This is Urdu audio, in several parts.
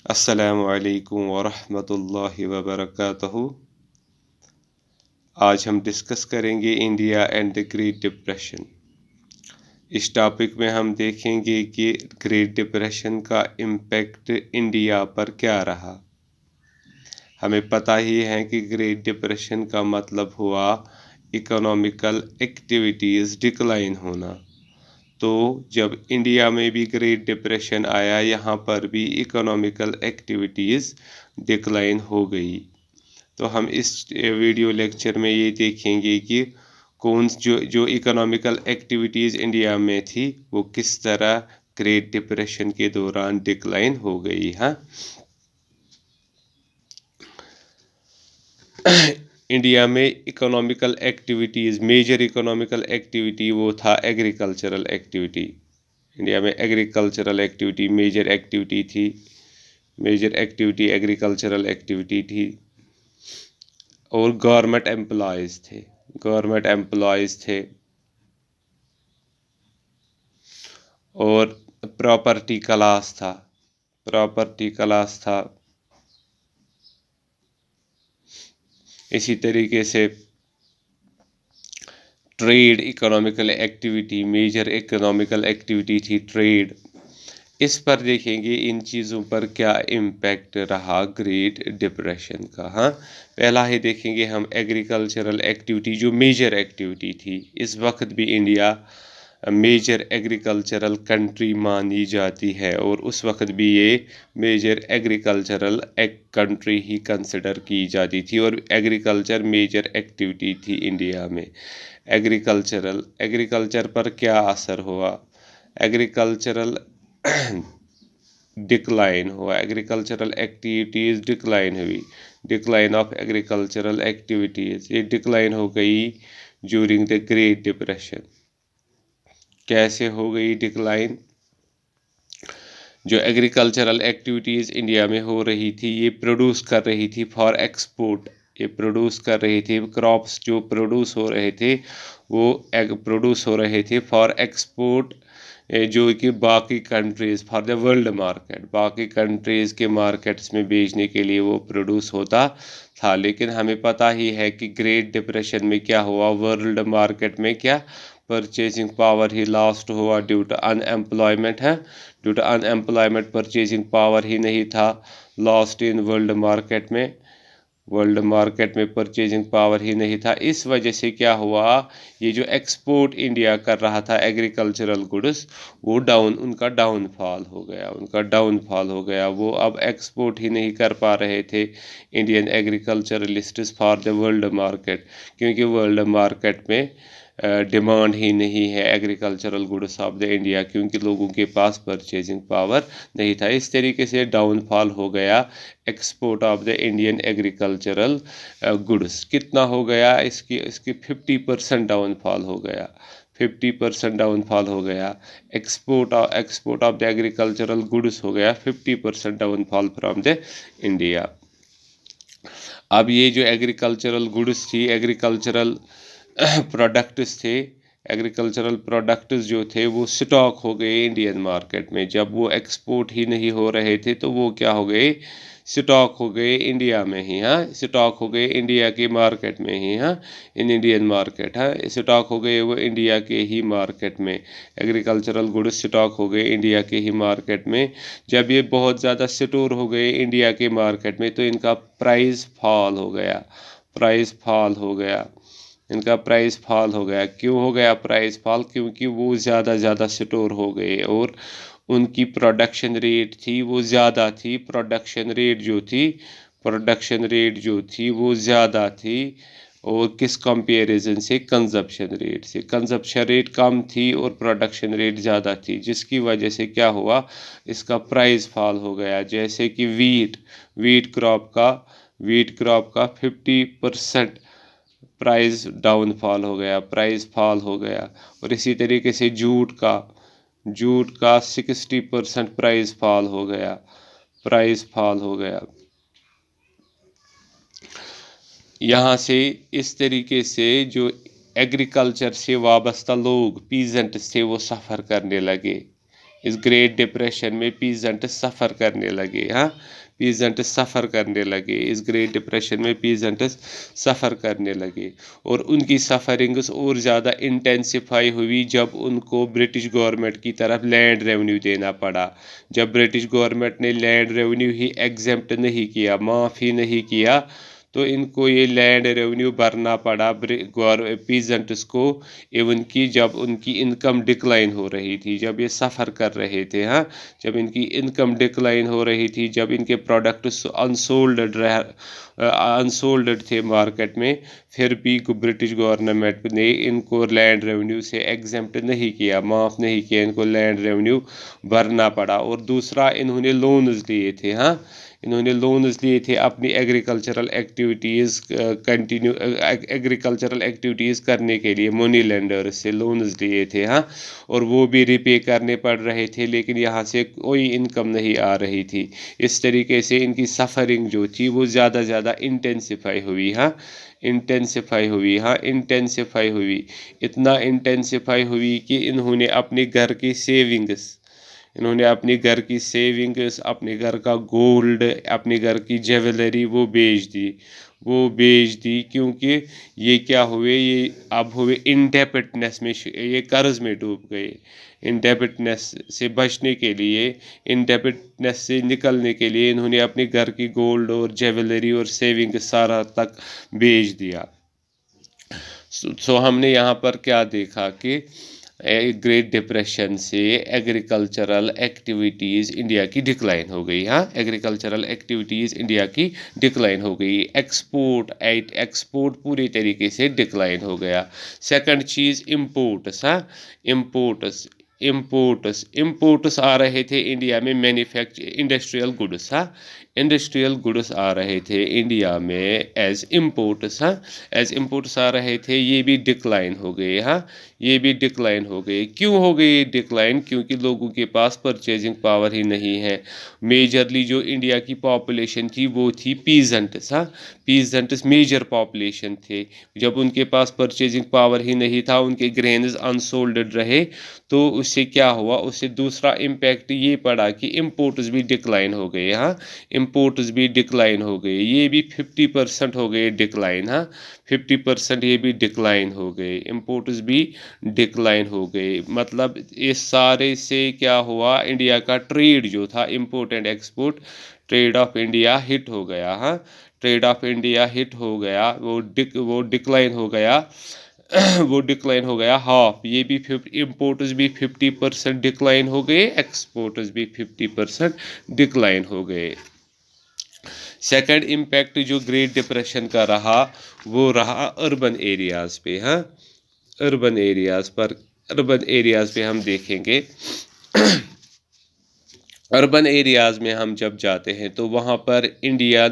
السلام علیکم ورحمۃ اللہ وبرکاتہ۔ آج ہم ڈسکس کریں گے India and the great depression. اس ٹاپک میں ہم دیکھیں گے کہ گریٹ ڈپریشن کا امپیکٹ انڈیا پر کیا رہا۔ ہمیں پتہ ہی ہے کہ گریٹ ڈپریشن کا مطلب ہوا اکنامیکل ایکٹیویٹیز ڈکلائن ہونا۔ تو جب انڈیا میں بھی گریٹ ڈپریشن آیا، یہاں پر بھی اکنامیکل ایکٹیویٹیز ڈکلائن ہو گئی۔ تو ہم اس ویڈیو لیکچر میں یہ دیکھیں گے کہ جو اکنامیکل ایکٹیویٹیز انڈیا میں تھی وہ کس طرح گریٹ ڈپریشن کے دوران ڈکلائن ہو گئی۔ انڈیا میں economical activities, major economical activity وہ تھا ایگریکلچرل ایکٹیویٹی۔ انڈیا میں ایگریکلچرل ایکٹیویٹی میجر ایکٹیویٹی تھی، میجر ایکٹیویٹی ایگریکلچرل ایکٹیویٹی تھی، اور گورنمنٹ امپلائیز تھے اور پراپرٹی کلاس تھا۔ اسی طریقے سے trade economical activity, major economical activity تھی ٹریڈ۔ اس پر دیکھیں گے ان چیزوں پر کیا امپیکٹ رہا گریٹ ڈپریشن کا۔ پہلا ہی دیکھیں گے ہم ایگریکلچرل ایکٹیویٹی جو میجر ایکٹیویٹی تھی۔ اس وقت بھی انڈیا میجر ایگریکلچرل کنٹری مانی جاتی ہے اور اس وقت بھی یہ میجر ایگریکلچرل کنٹری ہی کنسیڈر کی جاتی تھی، اور ایگریکلچر میجر ایکٹیویٹی تھی انڈیا میں۔ ایگریکلچر پر کیا اثر ہوا؟ ایگریکلچرل ڈکلائن ہوا، ایگریکلچرل ایکٹیویٹیز ڈکلائن ہوئی، ڈکلائن آف ایگریکلچرل ایکٹیویٹیز، یہ ڈکلائن ہو گئی ڈیورنگ دا گریٹ ڈپریشن۔ کیسے ہو گئی ڈکلائن؟ جو ایگریکلچرل ایکٹیویٹیز انڈیا میں ہو رہی تھی یہ پروڈیوس کر رہی تھی فار ایکسپورٹ، یہ پروڈیوس کر رہی تھی کراپس جو پروڈیوس ہو رہے تھے وہ پروڈیوس ہو رہے تھے فار ایکسپورٹ، جو کہ باقی countries for the world market, باقی کنٹریز کے مارکیٹس میں بیچنے کے لیے وہ پروڈیوس ہوتا تھا۔ لیکن ہمیں پتہ ہی ہے کہ گریٹ ڈپریشن میں کیا ہوا، ورلڈ مارکیٹ میں کیا پرچیزنگ پاور ہی لاسٹ ہوا ڈیو ٹو ان ایمپلائمنٹ ہے، due to unemployment purchasing power ہی نہیں تھا لاسٹ ان ورلڈ مارکیٹ میں پرچیزنگ پاور ہی نہیں تھا۔ اس وجہ سے کیا ہوا، یہ جو ایکسپورٹ انڈیا کر رہا تھا ایگریکلچرل گڈس وہ ان کا ڈاؤن فال ہو گیا، وہ اب ایکسپورٹ ہی نہیں کر پا رہے تھے Indian agriculturalists for the world market, کیونکہ ورلڈ مارکیٹ میں ڈیمانڈ ہی نہیں ہے agricultural goods of the India, کیونکہ لوگوں کے پاس پرچیزنگ پاور نہیں تھا۔ اس طریقے سے ڈاؤن فال ہو گیا export of the Indian agricultural goods. کتنا ہو گیا؟ اس کی 50% ڈاؤن فال ہو گیا، 50% ڈاؤن فال ہو گیا۔ Export of the agricultural goods ہو گیا 50% down fall from the India. اب یہ جو ایگریکلچرل گڈس تھی، ایگریکلچرل پروڈکٹس جو تھے وہ سٹاک ہو گئے انڈین مارکیٹ میں۔ جب وہ ایکسپورٹ ہی نہیں ہو رہے تھے تو وہ کیا ہو گئے، سٹاک ہو گئے انڈیا میں ہی، سٹاک ہو گئے انڈیا کے مارکیٹ میں ہی، انڈین مارکیٹ سٹاک ہو گئے وہ انڈیا کے ہی مارکیٹ میں۔ ایگریکلچرل گڈس سٹاک ہو گئے انڈیا کے ہی مارکیٹ میں۔ جب یہ بہت زیادہ سٹور ہو گئے انڈیا کے مارکیٹ میں تو ان کا پرائز فال ہو گیا، ان کا پرائز فال ہو گیا۔ کیوں ہو گیا پرائز فال؟ کیونکہ وہ زیادہ سٹور ہو گئے اور ان کی پروڈکشن ریٹ تھی وہ زیادہ تھی، پروڈکشن ریٹ جو تھی وہ زیادہ تھی، اور کس کمپیریزن سے؟ کنزپشن ریٹ کم تھی اور پروڈکشن ریٹ زیادہ تھی، جس کی وجہ سے کیا ہوا، اس کا پرائز فال ہو گیا۔ جیسے کہ ویٹ کراپ کا 50% پرائز ڈاؤن فال ہو گیا، اور اسی طریقے سے جوٹ کا 60% پرائز فال ہو گیا۔ یہاں سے اس طریقے سے جو ایگریکلچر سے وابستہ لوگ پیزنٹس تھے وہ سفر کرنے لگے، اس گریٹ ڈپریشن میں پیزنٹس سفر کرنے لگے. ہاں پیزنٹس سفر کرنے لگے اس گریٹ ڈپریشن میں پیزنٹس سفر کرنے لگے اور ان کی سفرنگس اور زیادہ انٹینسیفائی ہوئی جب ان کو برٹش گورنمنٹ کی طرف لینڈ ریونیو دینا پڑا. جب برٹش گورنمنٹ نے لینڈ ریونیو ہی ایگزمپٹ نہیں کیا، معاف ہی نہیں کیا، تو ان کو یہ لینڈ ریونیو بھرنا پڑا پیزنٹس کو، ایون کہ جب ان کی انکم ڈکلائن ہو رہی تھی، جب یہ سفر کر رہے تھے. ہاں جب ان کی انکم ڈکلائن ہو رہی تھی، جب ان کے پروڈکٹس انسولڈ تھے مارکیٹ میں، پھر بھی برٹش گورنمنٹ نے ان کو لینڈ ریونیو سے ایگزمپٹ نہیں کیا، معاف نہیں کیا، ان کو لینڈ ریونیو بھرنا پڑا. اور دوسرا انہوں نے لونز لیے تھے. ہاں انہوں نے لونز لیے تھے اپنی ایگریکلچرل ایکٹیویٹیز کرنے کے لیے، منی لینڈرز سے لونز لیے تھے. ہاں اور وہ بھی ریپے کرنے پڑ رہے تھے، لیکن یہاں سے کوئی انکم نہیں آ رہی تھی. اس طریقے سے ان کی سفرنگ جو تھی وہ زیادہ انٹینسیفائی ہوئی. ہاں انٹینسیفائی ہوئی اتنا انٹینسیفائی ہوئی کہ انہوں نے اپنے گھر کی سیونگس، اپنے گھر کا گولڈ، اپنے گھر کی جیولری وہ بیچ دی کیونکہ یہ کیا ہوئے، یہ اب ہوئے انڈیپٹنس میں، یہ قرض میں ڈوب گئے. انڈیپٹنس سے بچنے کے لیے، انڈیپٹنس سے نکلنے کے لیے انہوں نے اپنے گھر کی گولڈ اور جیولری اور سیونگ سارا تک بیچ دیا. سو ہم نے یہاں پر کیا دیکھا کہ گریٹ ڈپریشن سے ایگریکلچرل ایکٹیویٹیز انڈیا کی ڈکلائن ہو گئی. ہاں ایگریکلچرل ایکٹیویٹیز انڈیا کی ڈکلائن ہو گئی. ایکسپورٹ پوری طریقے سے ڈکلائن ہو گیا. سیکنڈ چیز امپورٹس. ہاں امپورٹس آ رہے تھے انڈیا میں انڈسٹریل گڈس. ہاں انڈسٹریل گڈس آ رہے تھے انڈیا میں ایز امپورٹس. ہاں ایز امپورٹس آ رہے تھے، یہ بھی ڈکلائن ہو گئے. ہاں یہ بھی ڈکلائن ہو گئے. کیوں ہو گئی ڈکلائن؟ کیونکہ لوگوں کے پاس پرچیزنگ پاور ہی نہیں ہے. میجرلی جو انڈیا کی پاپولیشن تھی وہ تھی پیزنٹس. ہاں پیزنٹس میجر پاپولیشن تھے. جب ان کے پاس پرچیزنگ پاور ہی نہیں تھا، ان کے گرینز انسولڈ رہے، تو اس سے کیا ہوا؟ اس سے دوسرا امپیکٹ یہ پڑا کہ امپورٹس بھی ڈکلائن ہو گئے. ہاں امپورٹس بھی ڈکلائن ہو گئے. یہ بھی 50% ہو گئے ڈکلائن. ہاں 50% یہ بھی ڈکلائن ہو گئے. امپورٹس بھی ڈکلائن ہو گئے. مطلب اس سارے سے کیا ہوا؟ انڈیا کا ٹریڈ جو تھا، import and export, trade of India hit ہو گیا. ہاں ٹریڈ آف انڈیا ہٹ ہو گیا، وہ ڈکلائن ہو گیا. ہاف. یہ بھی امپورٹس بھی 50% ڈکلائن ہو گئے، ایکسپورٹس بھی 50% ڈکلائن ہو گئے. سیکنڈ امپیکٹ جو گریٹ ڈپریشن کا رہا، وہ رہا اربن ایریاز پہ. ہاں اربن ایریاز پہ ہم دیکھیں گے. اربن ایریاز میں ہم جب جاتے ہیں تو وہاں پر انڈیا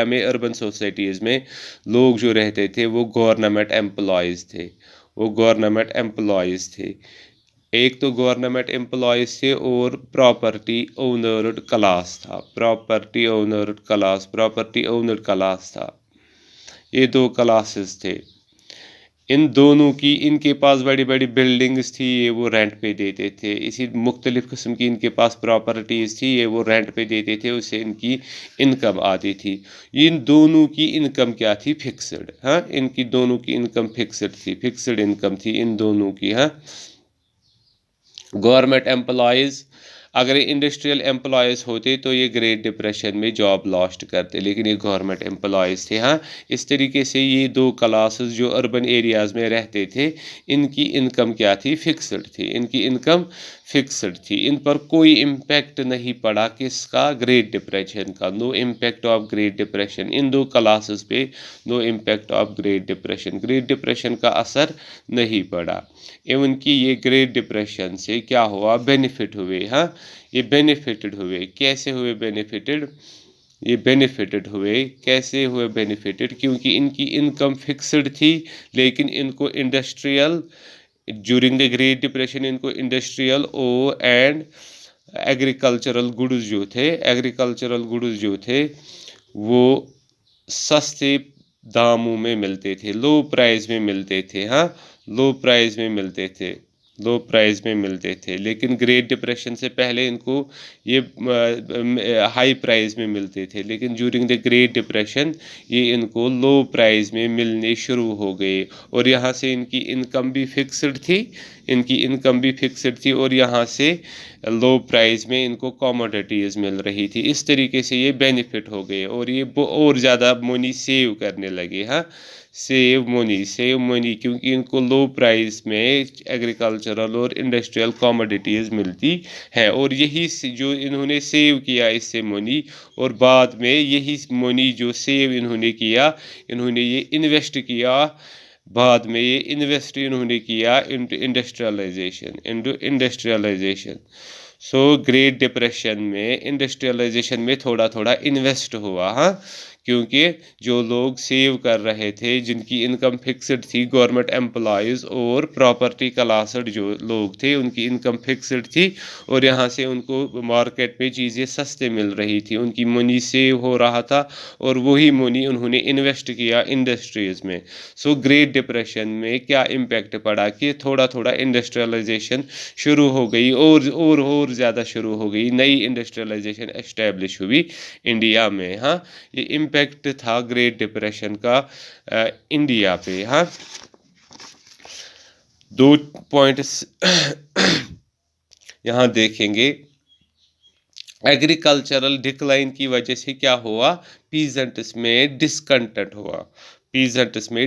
میں اربن سوسائٹیز میں لوگ جو رہتے تھے وہ گورنمنٹ امپلائیز تھے. ایک تو گورنمنٹ امپلائیز تھے اور پراپرٹی اونرڈ کلاس تھا. یہ دو کلاسز تھے. ان کے پاس بڑی بڑی بلڈنگز تھی، یہ وہ رینٹ پہ دیتے تھے. اسی مختلف قسم کی ان کے پاس پراپرٹیز تھی، یہ وہ رینٹ پہ دیتے تھے. اس سے ان کی انکم آتی تھی. ان دونوں کی انکم کیا تھی؟ فکسڈ. ہاں ان کی دونوں کی انکم فکسڈ انکم تھی ان دونوں کی. ہاں گورنمنٹ امپلائیز، اگر انڈسٹریل امپلائیز ہوتے تو یہ گریٹ ڈپریشن میں جاب لاسٹ کرتے، لیکن یہ گورنمنٹ امپلائیز تھے. ہاں اس طریقے سے یہ دو کلاسز جو اربن ایریاز میں رہتے تھے، ان کی انکم کیا تھی؟ فکسڈ تھی. ان پر کوئی امپیکٹ نہیں پڑا کس کا؟ گریٹ ڈپریشن کا. No impact of great depression. ان دو کلاسز پہ no impact of great depression کا اثر نہیں پڑا. ایون کہ یہ گریٹ ڈپریشن سے کیا ہوا؟ بینیفٹ ہوئے. ہاں یہ بینیفٹڈ ہوئے. کیسے ہوئے بینیفٹڈ؟ کیسے ہوئے بینیفٹڈ؟ کیونکہ ان کی انکم فکسڈ تھی، لیکن ان کو ڈیورنگ دا گریٹ ڈپریشن ان کو انڈسٹریل اینڈ ایگریکلچرل گڈز جو تھے وہ سستے داموں میں ملتے تھے، لو پرائز میں ملتے تھے. ہاں لو پرائز میں ملتے تھے. لو پرائز میں ملتے تھے، لیکن گریٹ ڈپریشن سے پہلے ان کو یہ ہائی پرائز میں ملتے تھے، لیکن جورنگ دا گریٹ ڈپریشن یہ ان کو لو پرائز میں ملنے شروع ہو گئے، اور یہاں سے ان کی انکم بھی فکسڈ تھی، اور یہاں سے لو پرائز میں ان کو کاموڈیٹیز مل رہی تھی. اس طریقے سے یہ بینیفٹ ہو گئے، اور یہ اور زیادہ منی سیو کرنے لگے. سیو منی کیونکہ ان کو لو پرائز میں ایگریکلچرل اور انڈسٹریل کاموڈیٹیز ملتی ہیں، اور یہی جو انہوں نے سیو کیا اس سے منی، اور بعد میں یہی منی جو سیو انہوں نے کیا، انہوں نے یہ انویسٹ کیا، بعد میں یہ انویسٹ انہوں نے کیا into industrialization. So great depression میں انڈسٹریلائزیشن میں تھوڑا تھوڑا انویسٹ ہوا، کیونکہ جو لوگ سیو کر رہے تھے، جن کی انکم فکسڈ تھی، گورنمنٹ امپلائیز اور پراپرٹی کلاسڈ جو لوگ تھے، ان کی انکم فکسڈ تھی، اور یہاں سے ان کو مارکیٹ میں چیزیں سستے مل رہی تھی، ان کی منی سیو ہو رہا تھا، اور وہی منی انہوں نے انویسٹ کیا انڈسٹریز میں. سو گریٹ ڈپریشن میں کیا امپیکٹ پڑا کہ تھوڑا تھوڑا انڈسٹریلائزیشن شروع ہو گئی، اور زیادہ شروع ہو گئی، نئی انڈسٹریلائزیشن اسٹیبلش ہوئی انڈیا میں. یہ امپیکٹ تھا گریٹ ڈپریشن کا انڈیا پہ. 2 پوائنٹس یہاں دیکھیں گے. ایگریکلچرل ڈکلائن کی وجہ سے کیا ہوا؟ پیزنٹس میں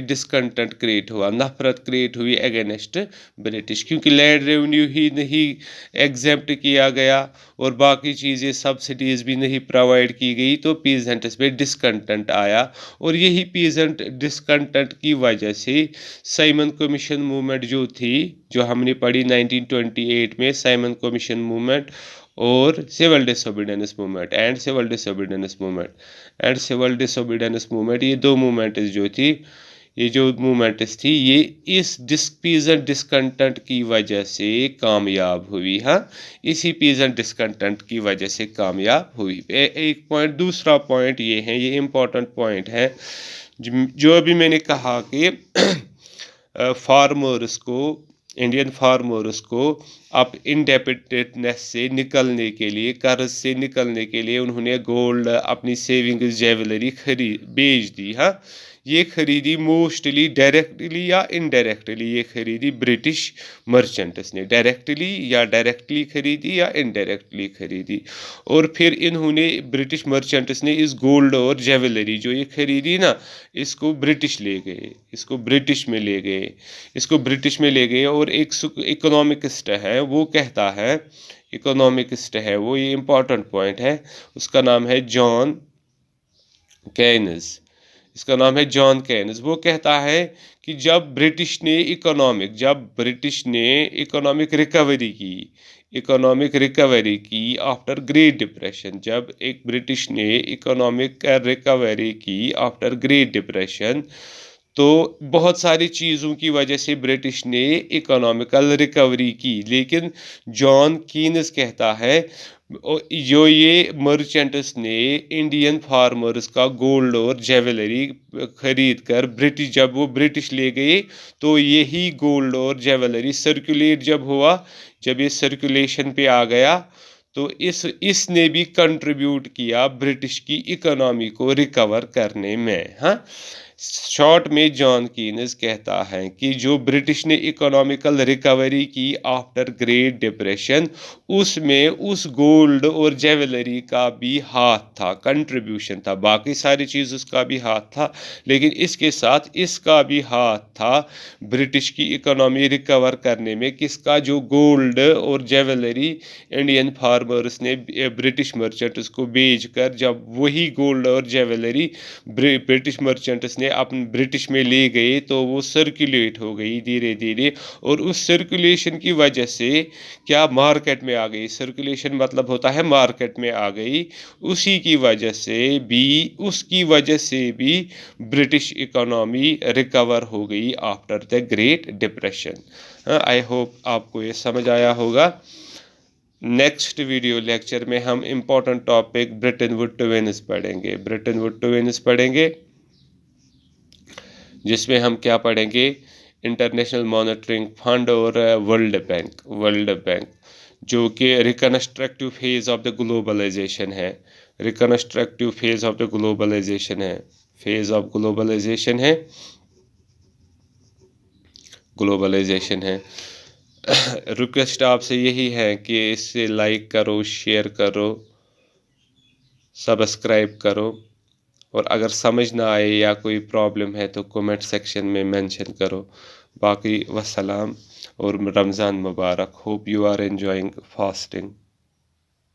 ڈسکنٹنٹ کریٹ ہوا، نفرت کریٹ ہوئی اگینسٹ برٹش، کیونکہ لینڈ ریونیو ہی نہیں ایگزیمپٹ کیا گیا، اور باقی چیزیں سبسڈیز بھی نہیں پرووائڈ کی گئی، تو پیزنٹس میں ڈسکنٹنٹ آیا. اور یہی پیزنٹ ڈسکنٹنٹ کی وجہ سے سائمن کمیشن موومنٹ جو تھی، جو ہم نے پڑھی 1928 میں، سائمن کمیشن موومنٹ اور سول ڈس موومنٹ، یہ 2 موومنٹس جو تھی، یہ اس پیزنٹ ڈسکنٹنٹ کی وجہ سے کامیاب ہوئی. اسی پیزنٹ ڈسکنٹنٹ کی وجہ سے کامیاب ہوئی. ایک پوائنٹ، دوسرا پوائنٹ یہ ہے، یہ امپورٹنٹ پوائنٹ ہے، جو ابھی میں نے کہا کہ انڈین فارمرز کو اب انڈیپینڈنس سے نکلنے کے لیے، قرض سے نکلنے کے لیے، انہوں نے گولڈ، اپنی سیونگز، جیولری بیچ دی. یہ خریدی موسٹلی ڈائریکٹلی یا انڈائریکٹلی، یہ خریدی برٹش مرچنٹس نے، ڈائریکٹلی یا ڈائریکٹلی خریدی یا انڈائریکٹلی خریدی. اور پھر انہوں نے، برٹش مرچنٹس نے، اس گولڈ اور جیولری جو یہ خریدی نا، اس کو برٹش میں لے گئے. اور ایک اکنامکسٹ ہے، وہ کہتا ہے، یہ امپورٹنٹ پوائنٹ ہے، اس کا نام ہے جان کینز. وہ کہتا ہے کہ جب برٹش نے اکنامک ریکوری کی آفٹر گریٹ ڈپریشن، جب ایک برٹش نے اکنامک ریکوری کی آفٹر گریٹ ڈپریشن، تو بہت ساری چیزوں کی وجہ سے برٹش نے اکنامیکل ریکوری کی. لیکن جان کینز کہتا ہے، جو یہ مرچنٹس نے انڈین فارمرز کا گولڈ اور جیولری خرید کر جب وہ برٹش لے گئے، تو یہی گولڈ اور جیولری سرکولیٹ جب یہ سرکولیشن پہ آ گیا، تو اس نے بھی کنٹریبیوٹ کیا برٹش کی اکنامی کو ریکور کرنے میں. شارٹ میں جان کینز کہتا ہے کہ جو برٹش نے اکنامیکل ریکوری کی آفٹر گریٹ ڈپریشن، اس میں اس گولڈ اور جیولری کا بھی ہاتھ تھا، کنٹریبیوشن تھا. باقی ساری چیز اس کا بھی ہاتھ تھا، لیکن اس کے ساتھ اس کا بھی ہاتھ تھا برٹش کی اکنامی ریکور کرنے میں. کس کا؟ جو گولڈ اور جیولری انڈین فارمرز نے برٹش مرچنٹس کو بیچ کر، جب وہی گولڈ اور جیولری برٹش مرچنٹس نے اپنے برٹش میں لے گئے، تو وہ سرکولیٹ ہو گئی دھیرے دھیرے، اور اس سرکولیشن کی وجہ سے کیا مارکیٹ میں آ گئی. سرکولیشن مطلب ہوتا ہے مارکیٹ میں آ گئی. اس کی وجہ سے بھی برٹش اکنامی ریکور ہو گئی after the great depression. I hope آپ کو یہ سمجھ آیا ہوگا. نیکسٹ ویڈیو لیکچر میں ہم important topic Bretton Wood twins پڑھیں گے، جس میں ہم کیا پڑھیں گے؟ انٹرنیشنل مانیٹرنگ فنڈ اور ورلڈ بینک جو کہ reconstructive phase of the globalization ہے reconstructive phase of the globalization ہے گلوبلائزیشن ہے ریکویسٹ آپ سے یہی ہے کہ اس سے لائک کرو شیئر کرو سبسکرائب کرو اور اگر سمجھ نہ آئے یا کوئی پرابلم ہے تو کومنٹ سیکشن میں مینشن کرو باقی وسلام اور رمضان مبارک hope you are enjoying fasting